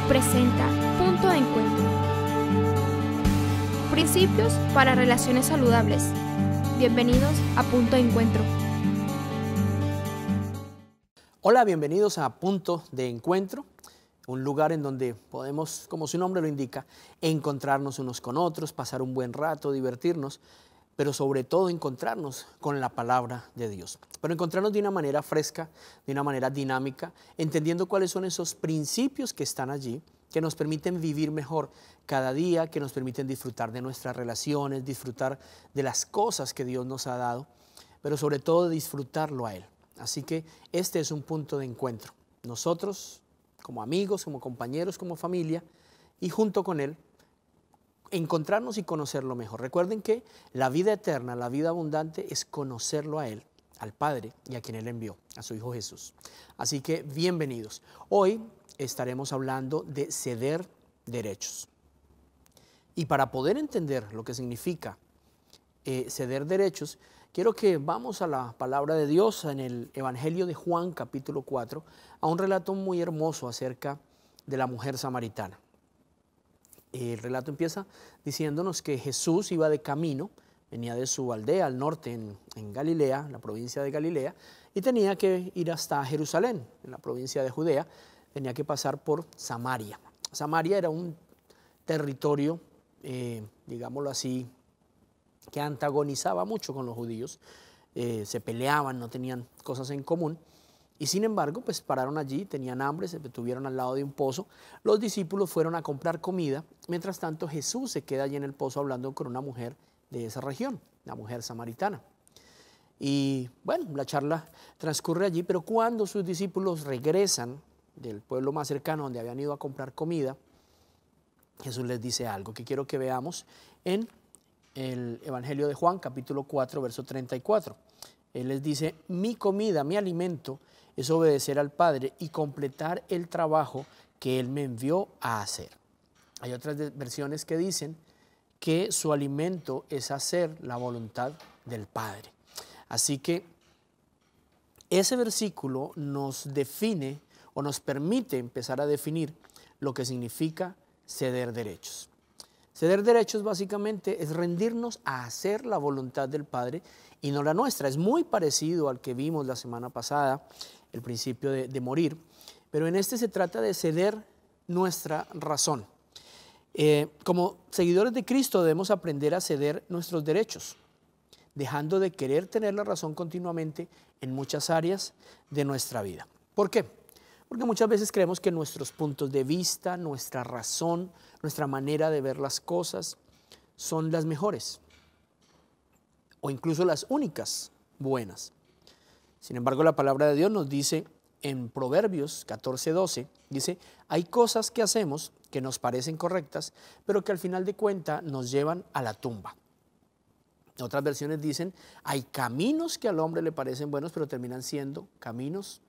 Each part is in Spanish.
presenta Punto de Encuentro. Principios para relaciones saludables. Bienvenidos a Punto de Encuentro. Hola, bienvenidos a Punto de Encuentro, un lugar en donde podemos, como su nombre lo indica, encontrarnos unos con otros, pasar un buen rato, divertirnos, pero sobre todo encontrarnos con la palabra de Dios. Pero encontrarnos de una manera fresca, de una manera dinámica, entendiendo cuáles son esos principios que están allí, que nos permiten vivir mejor cada día, que nos permiten disfrutar de nuestras relaciones, disfrutar de las cosas que Dios nos ha dado, pero sobre todo disfrutarlo a Él. Así que este es un punto de encuentro. Nosotros, como amigos, como compañeros, como familia, y junto con Él, encontrarnos y conocerlo mejor. Recuerden que la vida eterna, la vida abundante es conocerlo a Él, al Padre y a quien Él envió, a su Hijo Jesús. Así que bienvenidos. Hoy estaremos hablando de ceder derechos. Y para poder entender lo que significa ceder derechos, quiero que vamos a la palabra de Dios en el Evangelio de Juan, capítulo 4, a un relato muy hermoso acerca de la mujer samaritana. El relato empieza diciéndonos que Jesús iba de camino, venía de su aldea al norte en Galilea, la provincia de Galilea, y tenía que ir hasta Jerusalén, en la provincia de Judea, tenía que pasar por Samaria. Samaria era un territorio, digámoslo así, que antagonizaba mucho con los judíos, se peleaban, no tenían cosas en común, y sin embargo, pues pararon allí, tenían hambre, se detuvieron al lado de un pozo. Los discípulos fueron a comprar comida. Mientras tanto, Jesús se queda allí en el pozo hablando con una mujer de esa región, la mujer samaritana. Y bueno, la charla transcurre allí, pero cuando sus discípulos regresan del pueblo más cercano donde habían ido a comprar comida, Jesús les dice algo que quiero que veamos en el Evangelio de Juan, capítulo 4, verso 34. Él les dice: mi comida, mi alimento es obedecer al Padre y completar el trabajo que Él me envió a hacer. Hay otras versiones que dicen que su alimento es hacer la voluntad del Padre. Así que ese versículo nos define o nos permite empezar a definir lo que significa ceder derechos. Ceder derechos básicamente es rendirnos a hacer la voluntad del Padre y no la nuestra. Es muy parecido al que vimos la semana pasada, el principio de morir, pero en este se trata de ceder nuestra razón. Como seguidores de Cristo debemos aprender a ceder nuestros derechos, dejando de querer tener la razón continuamente en muchas áreas de nuestra vida. ¿Por qué? Porque muchas veces creemos que nuestros puntos de vista, nuestra razón, nuestra manera de ver las cosas son las mejores o incluso las únicas buenas. Sin embargo, la palabra de Dios nos dice en Proverbios 14:12, dice: hay cosas que hacemos que nos parecen correctas, pero que al final de cuentas nos llevan a la tumba. Otras versiones dicen: hay caminos que al hombre le parecen buenos, pero terminan siendo caminos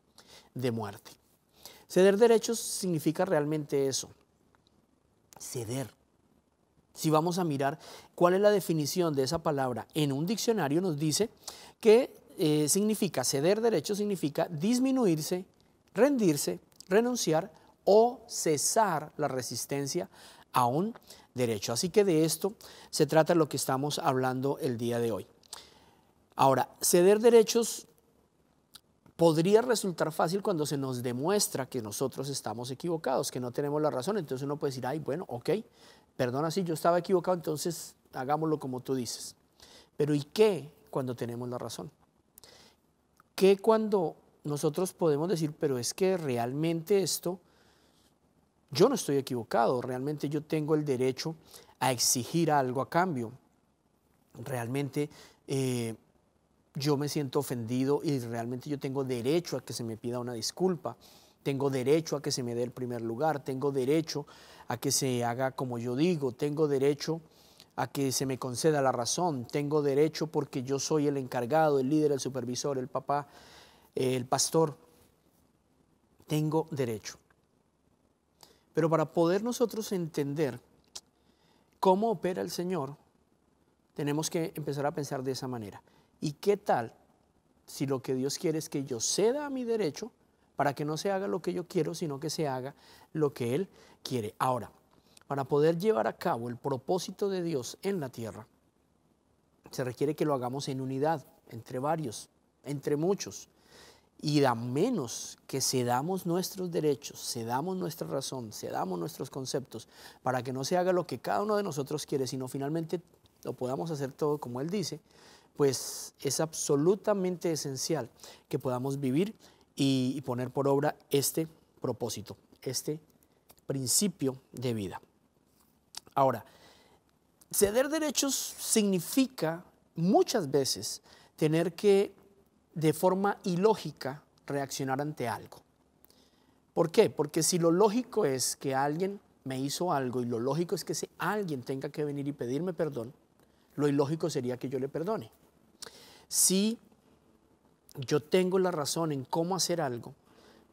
de muerte. Ceder derechos significa realmente eso, ceder. Si vamos a mirar cuál es la definición de esa palabra en un diccionario, nos dice que significa ceder derechos, significa disminuirse, rendirse, renunciar o cesar la resistencia a un derecho. Así que de esto se trata lo que estamos hablando el día de hoy. Ahora, ceder derechos podría resultar fácil cuando se nos demuestra que nosotros estamos equivocados, que no tenemos la razón. Entonces uno puede decir: ay, bueno, ok, perdona si yo estaba equivocado, entonces hagámoslo como tú dices. Pero ¿y qué cuando tenemos la razón? ¿Qué cuando nosotros podemos decir: pero es que realmente esto, yo no estoy equivocado, realmente yo tengo el derecho a exigir algo a cambio? Realmente yo me siento ofendido y realmente yo tengo derecho a que se me pida una disculpa, tengo derecho a que se me dé el primer lugar, tengo derecho a que se haga como yo digo, tengo derecho a que se me conceda la razón, tengo derecho porque yo soy el encargado, el líder, el supervisor, el papá, el pastor, tengo derecho. Pero para poder nosotros entender cómo opera el Señor, tenemos que empezar a pensar de esa manera. ¿Y qué tal si lo que Dios quiere es que yo ceda a mi derecho para que no se haga lo que yo quiero, sino que se haga lo que Él quiere. Ahora, para poder llevar a cabo el propósito de Dios en la tierra, se requiere que lo hagamos en unidad, entre varios, entre muchos. Y a menos que cedamos nuestros derechos, cedamos nuestra razón, cedamos nuestros conceptos, para que no se haga lo que cada uno de nosotros quiere, sino finalmente lo podamos hacer todo como Él dice, pues es absolutamente esencial que podamos vivir y poner por obra este propósito, este principio de vida. Ahora, ceder derechos significa muchas veces tener que, de forma ilógica, reaccionar ante algo. ¿Por qué? Porque si lo lógico es que alguien me hizo algo y lo lógico es que ese alguien tenga que venir y pedirme perdón, lo ilógico sería que yo le perdone. Si yo tengo la razón en cómo hacer algo,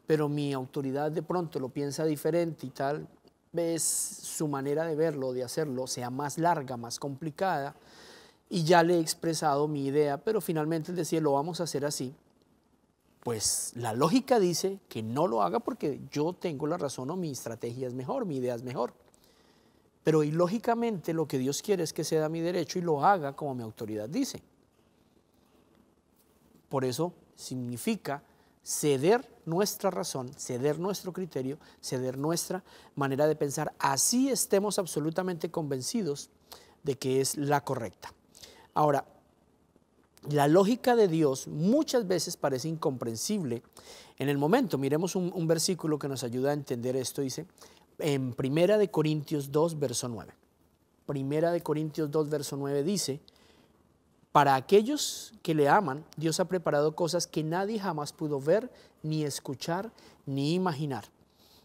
pero mi autoridad de pronto lo piensa diferente y tal vez su manera de verlo, de hacerlo, sea más larga, más complicada, y ya le he expresado mi idea, pero finalmente él decía, lo vamos a hacer así, pues la lógica dice que no lo haga porque yo tengo la razón o mi estrategia es mejor, mi idea es mejor. Pero ilógicamente lo que Dios quiere es que ceda mi derecho y lo haga como mi autoridad dice. Por eso significa ceder nuestra razón, ceder nuestro criterio, ceder nuestra manera de pensar, así estemos absolutamente convencidos de que es la correcta. Ahora, la lógica de Dios muchas veces parece incomprensible en el momento. Miremos un versículo que nos ayuda a entender esto, dice en 1 Corintios 2, verso 9. 1 Corintios 2, verso 9 dice, para aquellos que le aman, Dios ha preparado cosas que nadie jamás pudo ver, ni escuchar, ni imaginar.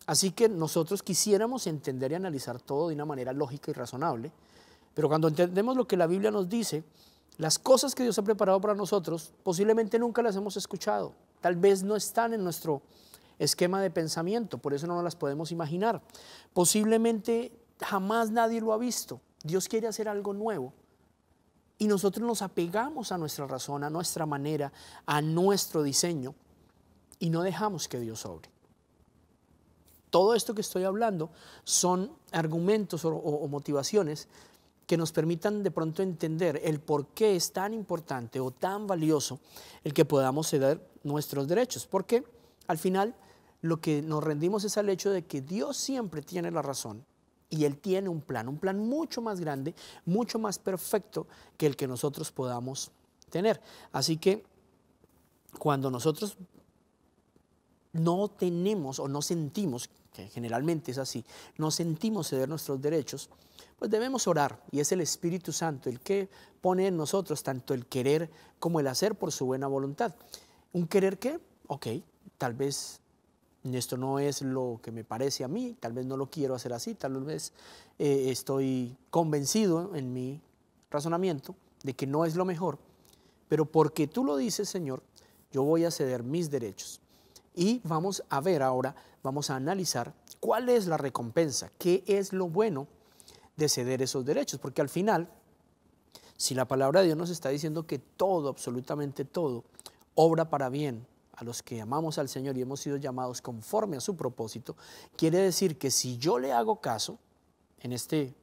Así que nosotros quisiéramos entender y analizar todo de una manera lógica y razonable, pero cuando entendemos lo que la Biblia nos dice, las cosas que Dios ha preparado para nosotros, posiblemente nunca las hemos escuchado, tal vez no están en nuestro esquema de pensamiento, por eso no nos las podemos imaginar. Posiblemente jamás nadie lo ha visto. Dios quiere hacer algo nuevo. Y nosotros nos apegamos a nuestra razón, a nuestra manera, a nuestro diseño y no dejamos que Dios obre. Todo esto que estoy hablando son argumentos o motivaciones que nos permitan de pronto entender el por qué es tan importante o tan valioso el que podamos ceder nuestros derechos. Porque al final lo que nos rendimos es al hecho de que Dios siempre tiene la razón. Y Él tiene un plan mucho más grande, mucho más perfecto que el que nosotros podamos tener. Así que cuando nosotros no tenemos o no sentimos, que generalmente es así, no sentimos ceder nuestros derechos, pues debemos orar. Y es el Espíritu Santo el que pone en nosotros tanto el querer como el hacer por su buena voluntad. ¿Un querer qué? Ok, tal vez esto no es lo que me parece a mí, tal vez no lo quiero hacer así, tal vez estoy convencido en mi razonamiento de que no es lo mejor, pero porque tú lo dices, Señor, yo voy a ceder mis derechos. Y vamos a ver ahora, vamos a analizar cuál es la recompensa, qué es lo bueno de ceder esos derechos, porque al final, si la palabra de Dios nos está diciendo que todo, absolutamente todo, obra para bien, a los que amamos al Señor y hemos sido llamados conforme a su propósito, quiere decir que si yo le hago caso en este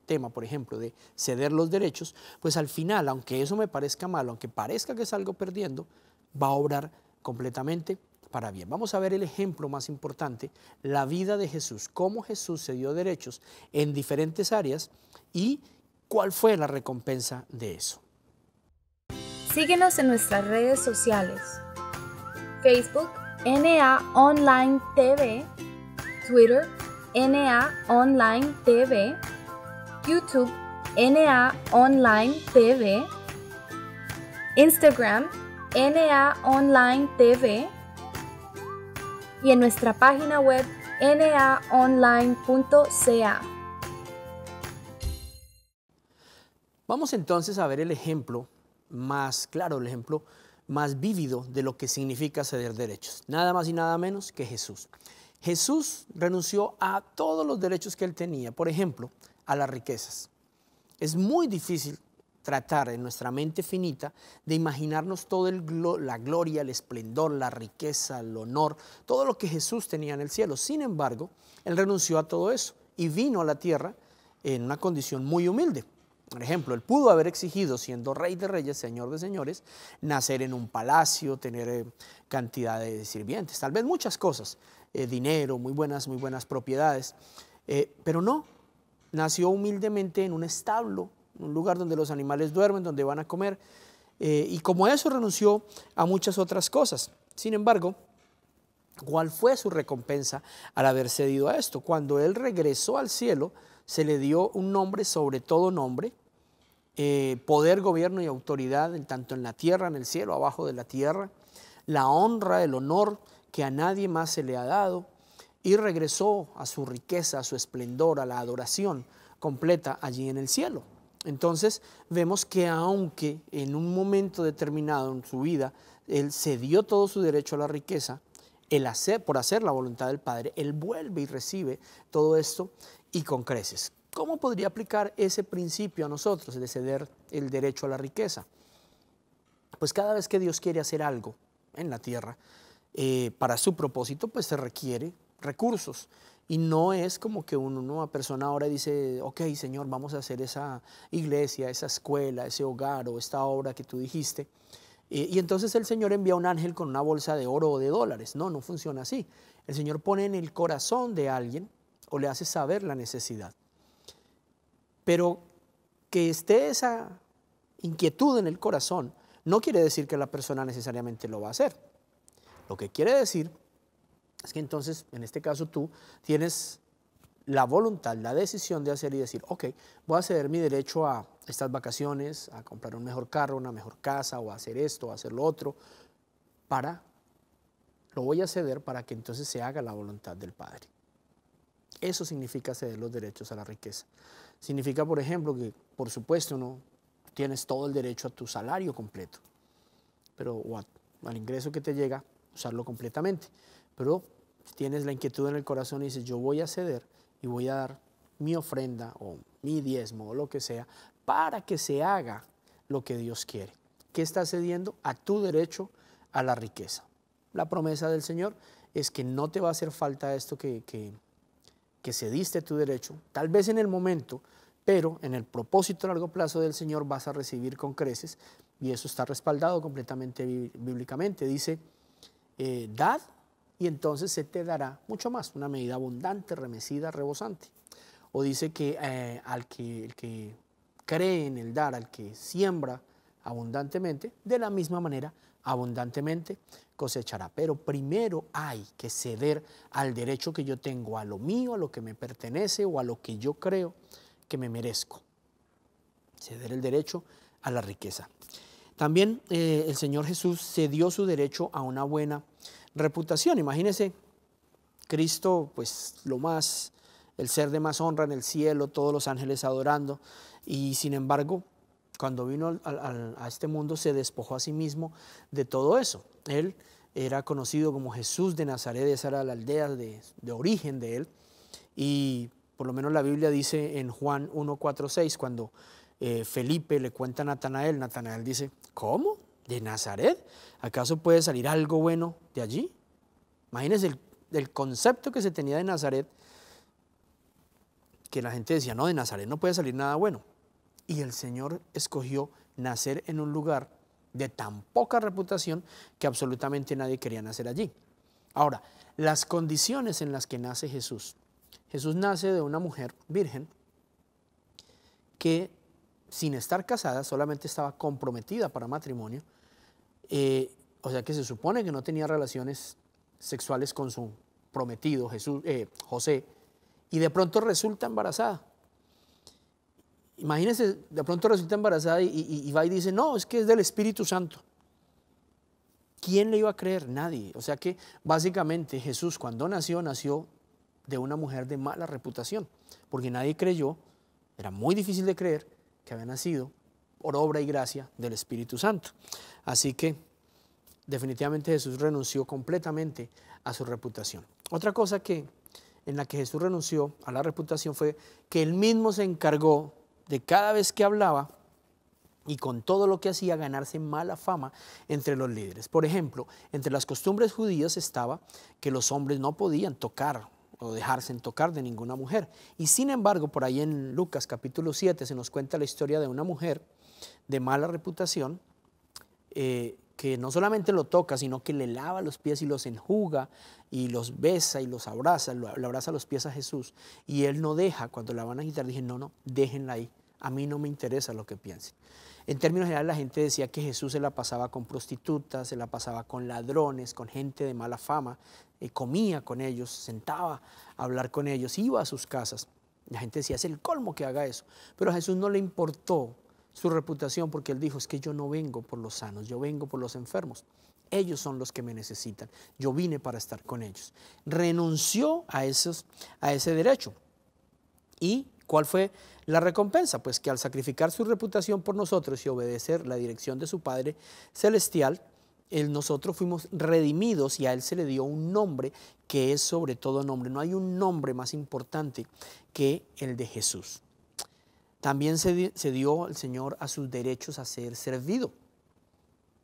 tema, por ejemplo, de ceder los derechos, pues al final, aunque eso me parezca malo, aunque parezca que salgo perdiendo, va a obrar completamente para bien. Vamos a ver el ejemplo más importante, la vida de Jesús, cómo Jesús cedió derechos en diferentes áreas y cuál fue la recompensa de eso. Síguenos en nuestras redes sociales: Facebook, NA Online TV, Twitter, NA Online TV, YouTube, NA Online TV, Instagram, NA Online TV y en nuestra página web naonline.ca. Vamos entonces a ver el ejemplo más claro, el ejemplo más vívido de lo que significa ceder derechos. Nada más y nada menos que Jesús. Jesús renunció a todos los derechos que él tenía, por ejemplo, a las riquezas. Es muy difícil tratar en nuestra mente finita de imaginarnos todo la gloria, el esplendor, la riqueza, el honor, todo lo que Jesús tenía en el cielo. Sin embargo, Él renunció a todo eso y vino a la tierra en una condición muy humilde. Por ejemplo, Él pudo haber exigido, siendo Rey de Reyes, Señor de Señores, nacer en un palacio, tener cantidad de sirvientes, tal vez muchas cosas, dinero, muy buenas propiedades, pero no, nació humildemente en un establo, un lugar donde los animales duermen, donde van a comer, y como eso renunció a muchas otras cosas. Sin embargo, ¿cuál fue su recompensa al haber cedido a esto? Cuando Él regresó al cielo, se le dio un nombre sobre todo nombre, poder, gobierno y autoridad, tanto en la tierra, en el cielo, abajo de la tierra, la honra, el honor que a nadie más se le ha dado, y regresó a su riqueza, a su esplendor, a la adoración completa allí en el cielo. Entonces vemos que aunque en un momento determinado en su vida Él cedió todo su derecho a la riqueza, por hacer la voluntad del Padre, Él vuelve y recibe todo esto y con creces. ¿Cómo podría aplicar ese principio a nosotros de ceder el derecho a la riqueza? Pues cada vez que Dios quiere hacer algo en la tierra, para su propósito, pues se requiere recursos. Y no es como que una persona ahora dice, ok, Señor, vamos a hacer esa iglesia, esa escuela, ese hogar o esta obra que tú dijiste. Y entonces el Señor envía un ángel con una bolsa de oro o de dólares. No, no funciona así. El Señor pone en el corazón de alguien o le hace saber la necesidad. Pero que esté esa inquietud en el corazón no quiere decir que la persona necesariamente lo va a hacer. Lo que quiere decir es que entonces, en este caso, tú tienes la voluntad, la decisión de hacer y decir, ok, voy a ceder mi derecho a estas vacaciones, a comprar un mejor carro, una mejor casa, o a hacer esto, o a hacer lo otro, lo voy a ceder para que entonces se haga la voluntad del Padre. Eso significa ceder los derechos a la riqueza. Significa, por ejemplo, que por supuesto no tienes todo el derecho a tu salario completo, o al ingreso que te llega, usarlo completamente. Pero tienes la inquietud en el corazón y dices, yo voy a ceder y voy a dar mi ofrenda o mi diezmo o lo que sea para que se haga lo que Dios quiere. ¿Qué estás cediendo? A tu derecho a la riqueza. La promesa del Señor es que no te va a hacer falta esto que cediste tu derecho, tal vez en el momento, pero en el propósito a largo plazo del Señor vas a recibir con creces, y eso está respaldado completamente bíblicamente. Dice, dad y entonces se te dará mucho más, una medida abundante, remecida, rebosante. O dice que el que cree en el dar, al que siembra abundantemente, de la misma manera abundantemente cosechará. Pero primero hay que ceder al derecho que yo tengo, a lo mío, a lo que me pertenece o a lo que yo creo que me merezco. Ceder el derecho a la riqueza. También el Señor Jesús cedió su derecho a una buena reputación. Imagínense, Cristo, pues el ser de más honra en el cielo, todos los ángeles adorando, y sin embargo, cuando vino a este mundo se despojó a sí mismo de todo eso. Él era conocido como Jesús de Nazaret, esa era la aldea de origen de él, y por lo menos la Biblia dice en Juan 1:4-6, cuando Felipe le cuenta a Natanael, Natanael dice, ¿cómo? ¿De Nazaret? ¿Acaso puede salir algo bueno de allí? Imagínense el concepto que se tenía de Nazaret, que la gente decía, no, de Nazaret no puede salir nada bueno. Y el Señor escogió nacer en un lugar de tan poca reputación que absolutamente nadie quería nacer allí. Ahora, las condiciones en las que nace Jesús. Jesús nace de una mujer virgen que sin estar casada, solamente estaba comprometida para matrimonio, o sea que se supone que no tenía relaciones sexuales con su prometido José, y de pronto resulta embarazada. Imagínense, de pronto resulta embarazada y va y dice, no, es que es del Espíritu Santo. ¿Quién le iba a creer? Nadie. O sea que básicamente Jesús cuando nació de una mujer de mala reputación, porque nadie creyó, era muy difícil de creer que había nacido por obra y gracia del Espíritu Santo. Así que definitivamente Jesús renunció completamente a su reputación. Otra cosa en la que Jesús renunció a la reputación fue que él mismo se encargó de cada vez que hablaba, y con todo lo que hacía ganarse mala fama entre los líderes. Por ejemplo, entre las costumbres judías estaba que los hombres no podían tocar o dejarse tocar de ninguna mujer. Y sin embargo, por ahí en Lucas capítulo 7 se nos cuenta la historia de una mujer de mala reputación que no solamente lo toca, sino que le lava los pies y los enjuga y los besa y los abraza, le abraza los pies a Jesús. Y él no deja, cuando la van a quitar, dije, no, déjenla ahí, a mí no me interesa lo que piensen. En términos generales, la gente decía que Jesús se la pasaba con prostitutas, se la pasaba con ladrones, con gente de mala fama, comía con ellos, sentaba a hablar con ellos, iba a sus casas. La gente decía, es el colmo que haga eso. Pero a Jesús no le importó su reputación porque él dijo, es que yo no vengo por los sanos, yo vengo por los enfermos. Ellos son los que me necesitan, yo vine para estar con ellos. Renunció a ese derecho. ¿Y cuál fue la recompensa? Pues que al sacrificar su reputación por nosotros y obedecer la dirección de su Padre Celestial, nosotros fuimos redimidos y a Él se le dio un nombre que es sobre todo nombre. No hay un nombre más importante que el de Jesús. También se dio el Señor a sus derechos a ser servido.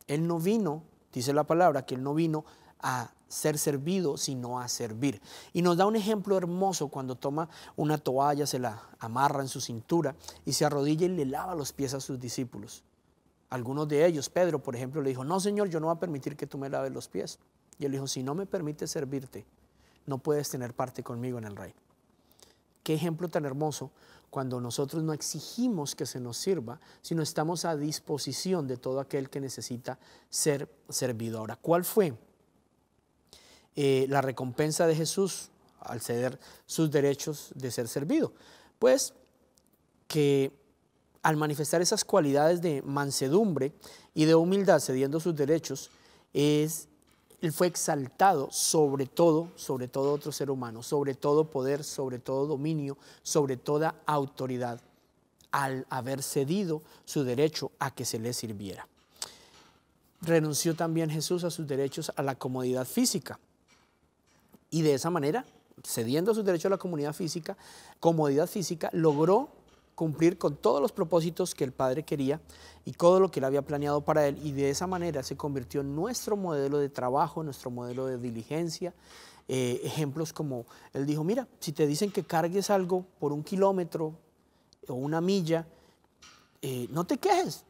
Él no vino, dice la palabra, que Él no vino a ser servido, sino a servir. Y nos da un ejemplo hermoso cuando toma una toalla, se la amarra en su cintura y se arrodilla y le lava los pies a sus discípulos. Algunos de ellos, Pedro, por ejemplo, le dijo, no, Señor, yo no voy a permitir que tú me laves los pies. Y él dijo, si no me permites servirte, no puedes tener parte conmigo en el reino. Qué ejemplo tan hermoso cuando nosotros no exigimos que se nos sirva, sino estamos a disposición de todo aquel que necesita ser servido. Ahora, ¿cuál fue la recompensa de Jesús al ceder sus derechos de ser servido? Pues que al manifestar esas cualidades de mansedumbre y de humildad, cediendo sus derechos, Él fue exaltado sobre todo otro ser humano, sobre todo poder, sobre todo dominio, sobre toda autoridad, al haber cedido su derecho a que se le sirviera. Renunció también Jesús a sus derechos a la comodidad física. Y de esa manera, cediendo sus derechos a la comodidad física, logró cumplir con todos los propósitos que el Padre quería y todo lo que Él había planeado para Él, y de esa manera se convirtió en nuestro modelo de trabajo, nuestro modelo de diligencia. Ejemplos como Él dijo, mira, si te dicen que cargues algo por 1 kilómetro o 1 milla, no te quejes,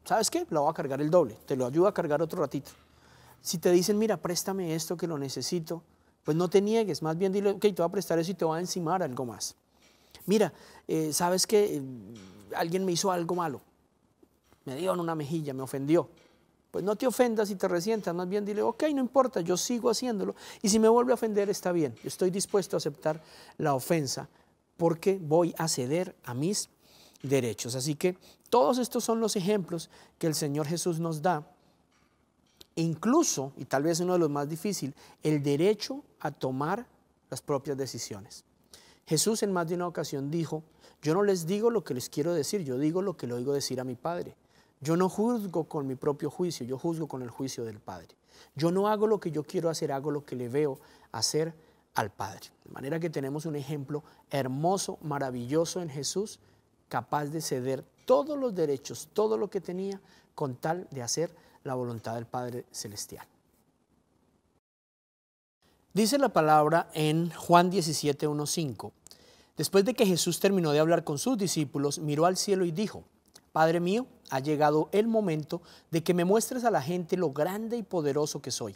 ¿sabes qué? Lo voy a cargar el doble, te lo ayudo a cargar otro ratito. Si te dicen, mira, préstame esto que lo necesito, pues no te niegues, más bien dile, ok, te voy a prestar eso y te voy a encimar algo más. Mira, ¿sabes qué? Alguien me hizo algo malo, me dio en una mejilla, me ofendió. Pues no te ofendas y te resientas, más bien dile, ok, no importa, yo sigo haciéndolo. Y si me vuelve a ofender, está bien, yo estoy dispuesto a aceptar la ofensa porque voy a ceder a mis derechos. Así que todos estos son los ejemplos que el Señor Jesús nos da. Incluso, y tal vez uno de los más difíciles, el derecho a tomar las propias decisiones. Jesús en más de una ocasión dijo, yo no les digo lo que les quiero decir, yo digo lo que le oigo decir a mi Padre. Yo no juzgo con mi propio juicio, yo juzgo con el juicio del Padre. Yo no hago lo que yo quiero hacer, hago lo que le veo hacer al Padre. De manera que tenemos un ejemplo hermoso, maravilloso en Jesús, capaz de ceder todos los derechos, todo lo que tenía, con tal de hacer la voluntad del Padre Celestial. Dice la palabra en Juan 17, 1, 5. Después de que Jesús terminó de hablar con sus discípulos, miró al cielo y dijo, Padre mío, ha llegado el momento de que me muestres a la gente lo grande y poderoso que soy.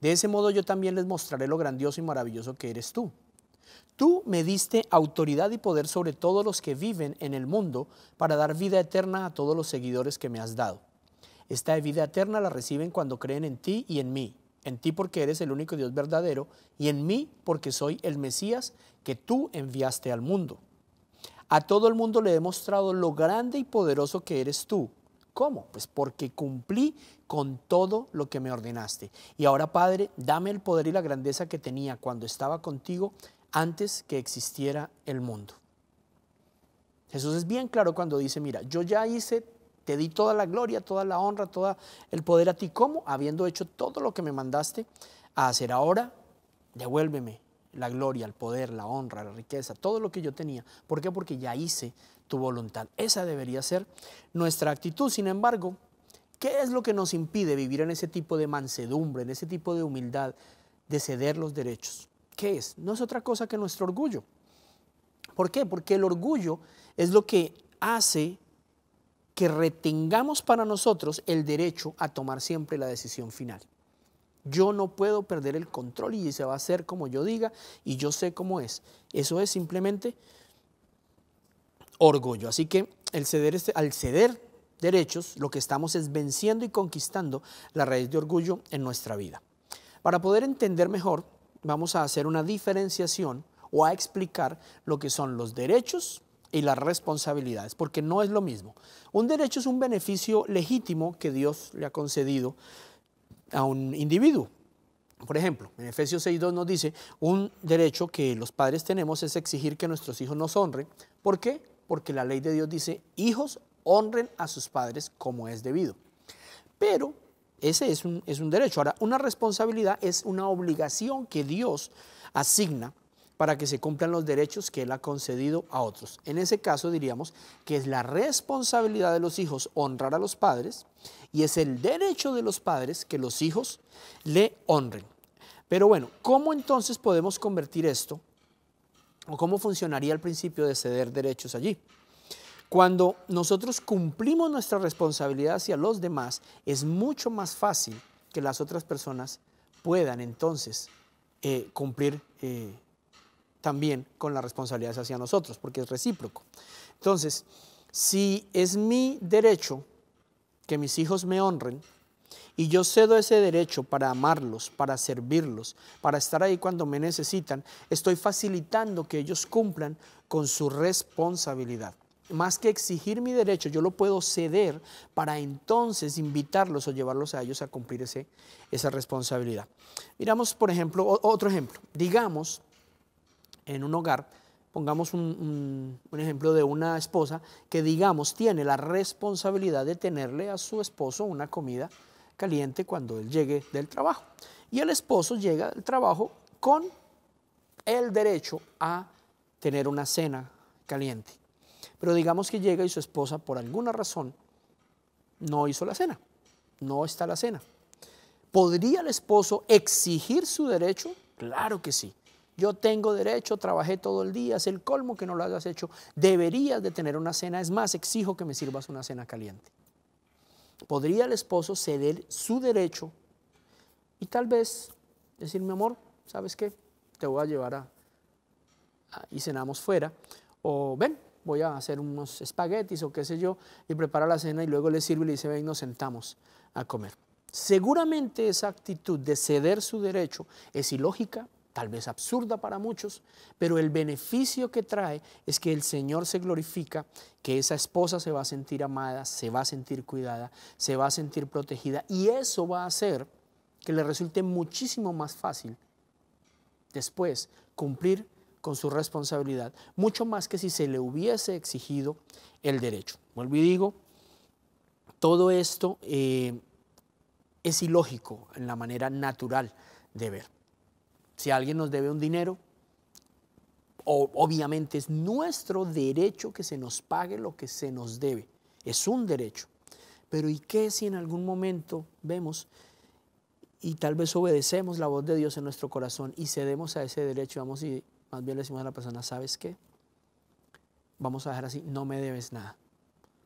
De ese modo yo también les mostraré lo grandioso y maravilloso que eres tú. Tú me diste autoridad y poder sobre todos los que viven en el mundo para dar vida eterna a todos los seguidores que me has dado. Esta vida eterna la reciben cuando creen en ti y en mí. En ti porque eres el único Dios verdadero y en mí porque soy el Mesías que tú enviaste al mundo. A todo el mundo le he mostrado lo grande y poderoso que eres tú. ¿Cómo? Pues porque cumplí con todo lo que me ordenaste. Y ahora, Padre, dame el poder y la grandeza que tenía cuando estaba contigo antes que existiera el mundo. Jesús es bien claro cuando dice, mira, yo ya hice, te di toda la gloria, toda la honra, todo el poder a ti. ¿Cómo? Habiendo hecho todo lo que me mandaste a hacer. Ahora, devuélveme la gloria, el poder, la honra, la riqueza, todo lo que yo tenía. ¿Por qué? Porque ya hice tu voluntad. Esa debería ser nuestra actitud. Sin embargo, ¿qué es lo que nos impide vivir en ese tipo de mansedumbre, en ese tipo de humildad, de ceder los derechos? ¿Qué es? No es otra cosa que nuestro orgullo. ¿Por qué? Porque el orgullo es lo que hace que retengamos para nosotros el derecho a tomar siempre la decisión final. Yo no puedo perder el control y se va a hacer como yo diga y yo sé cómo es. Eso es simplemente orgullo. Así que al ceder derechos, lo que estamos es venciendo y conquistando la raíz de orgullo en nuestra vida. Para poder entender mejor, vamos a hacer una diferenciación o a explicar lo que son los derechos y las responsabilidades, porque no es lo mismo. Un derecho es un beneficio legítimo que Dios le ha concedido a un individuo. Por ejemplo, en Efesios 6:2 nos dice, un derecho que los padres tenemos es exigir que nuestros hijos nos honren. ¿Por qué? Porque la ley de Dios dice, hijos honren a sus padres como es debido. Pero ese es un derecho. Ahora, una responsabilidad es una obligación que Dios asigna para que se cumplan los derechos que Él ha concedido a otros. En ese caso diríamos que es la responsabilidad de los hijos honrar a los padres y es el derecho de los padres que los hijos le honren. Pero bueno, ¿cómo entonces podemos convertir esto? ¿O cómo funcionaría el principio de ceder derechos allí? Cuando nosotros cumplimos nuestra responsabilidad hacia los demás, es mucho más fácil que las otras personas puedan entonces cumplir también con las responsabilidades hacia nosotros, porque es recíproco. Entonces, si es mi derecho que mis hijos me honren y yo cedo ese derecho para amarlos, para servirlos, para estar ahí cuando me necesitan, estoy facilitando que ellos cumplan con su responsabilidad. Más que exigir mi derecho, yo lo puedo ceder para entonces invitarlos o llevarlos a ellos a cumplir esa responsabilidad. Miramos, por ejemplo, otro ejemplo. Digamos, en un hogar, pongamos un ejemplo de una esposa que, digamos, tiene la responsabilidad de tenerle a su esposo una comida caliente cuando él llegue del trabajo. Y el esposo llega del trabajo con el derecho a tener una cena caliente. Pero digamos que llega y su esposa, por alguna razón, no hizo la cena, no está la cena. ¿Podría el esposo exigir su derecho? Claro que sí. Yo tengo derecho, trabajé todo el día, es el colmo que no lo hayas hecho. Deberías de tener una cena, es más, exijo que me sirvas una cena caliente. ¿Podría el esposo ceder su derecho y tal vez decir, mi amor, ¿sabes qué? Te voy a llevar y cenamos fuera, o ven, voy a hacer unos espaguetis o qué sé yo, y prepara la cena y luego le sirve y le dice, ven, nos sentamos a comer. Seguramente esa actitud de ceder su derecho es ilógica, tal vez absurda para muchos, pero el beneficio que trae es que el Señor se glorifica, que esa esposa se va a sentir amada, se va a sentir cuidada, se va a sentir protegida, y eso va a hacer que le resulte muchísimo más fácil después cumplir con su responsabilidad, mucho más que si se le hubiese exigido el derecho. Vuelvo y digo, todo esto es ilógico en la manera natural de ver. Si alguien nos debe un dinero, obviamente es nuestro derecho que se nos pague lo que se nos debe. Es un derecho. Pero ¿y qué si en algún momento vemos y tal vez obedecemos la voz de Dios en nuestro corazón y cedemos a ese derecho? Vamos y más bien le decimos a la persona, ¿sabes qué? Vamos a dejar así, no me debes nada.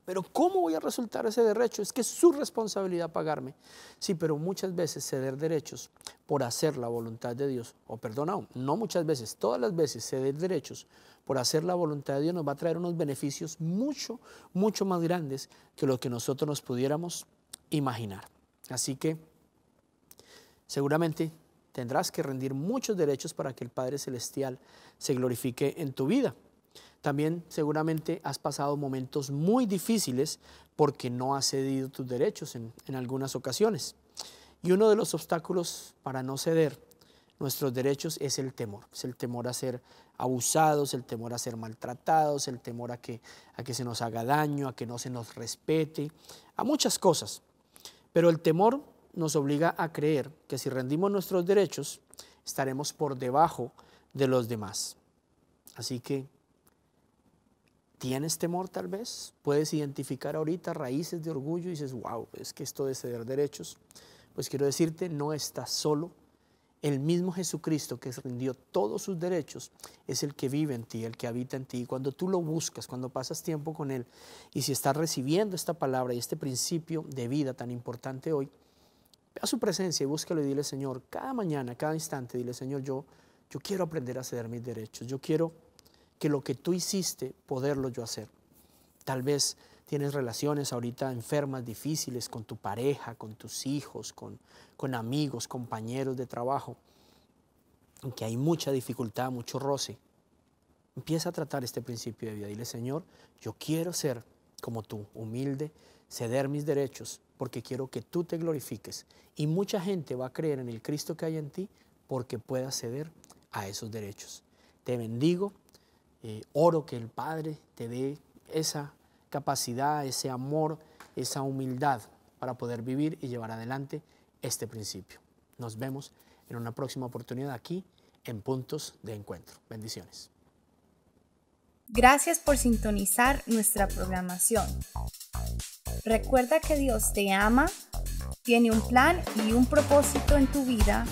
Pero ¿cómo voy a resultar ese derecho? Es que es su responsabilidad pagarme. Sí, pero muchas veces ceder derechos por hacer la voluntad de Dios, o perdona, no muchas veces, todas las veces ceder derechos por hacer la voluntad de Dios nos va a traer unos beneficios mucho, mucho más grandes que lo que nosotros nos pudiéramos imaginar. Así que seguramente tendrás que rendir muchos derechos para que el Padre Celestial se glorifique en tu vida. También seguramente has pasado momentos muy difíciles porque no has cedido tus derechos en algunas ocasiones. Y uno de los obstáculos para no ceder nuestros derechos es el temor a ser abusados, el temor a ser maltratados, el temor a que se nos haga daño, a que no se nos respete, a muchas cosas. Pero el temor nos obliga a creer que si rendimos nuestros derechos, estaremos por debajo de los demás. Así que, ¿tienes temor tal vez? Puedes identificar ahorita raíces de orgullo y dices, wow, es que esto de ceder derechos. Pues quiero decirte, no estás solo. El mismo Jesucristo que rindió todos sus derechos es el que vive en ti, el que habita en ti. Y cuando tú lo buscas, cuando pasas tiempo con Él, y si estás recibiendo esta palabra y este principio de vida tan importante hoy, ve a su presencia y búscalo y dile, Señor, cada mañana, cada instante, dile, Señor, yo quiero aprender a ceder mis derechos. Yo quiero que lo que tú hiciste, poderlo yo hacer. Tal vez tienes relaciones ahorita enfermas, difíciles con tu pareja, con tus hijos, con amigos, compañeros de trabajo, en que hay mucha dificultad, mucho roce. Empieza a tratar este principio de vida. Dile, Señor, yo quiero ser como tú, humilde, ceder mis derechos, porque quiero que tú te glorifiques. Y mucha gente va a creer en el Cristo que hay en ti porque puedas ceder a esos derechos. Te bendigo, oro que el Padre te dé esa capacidad, ese amor, esa humildad para poder vivir y llevar adelante este principio. Nos vemos en una próxima oportunidad aquí en Puntos de Encuentro. Bendiciones. Gracias por sintonizar nuestra programación. Recuerda que Dios te ama, tiene un plan y un propósito en tu vida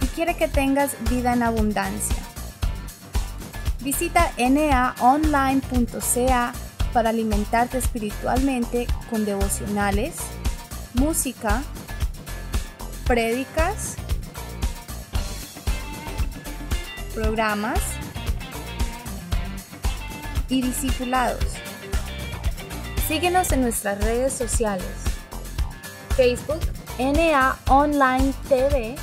y quiere que tengas vida en abundancia. Visita naonline.ca para alimentarte espiritualmente con devocionales, música, prédicas, programas y discipulados. Síguenos en nuestras redes sociales: Facebook, NA Online TV,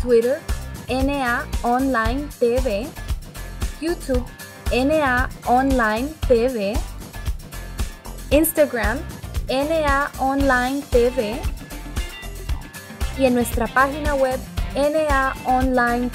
Twitter, NA Online TV, YouTube, NA Online TV, Instagram, NA Online TV y en nuestra página web naonline.ca.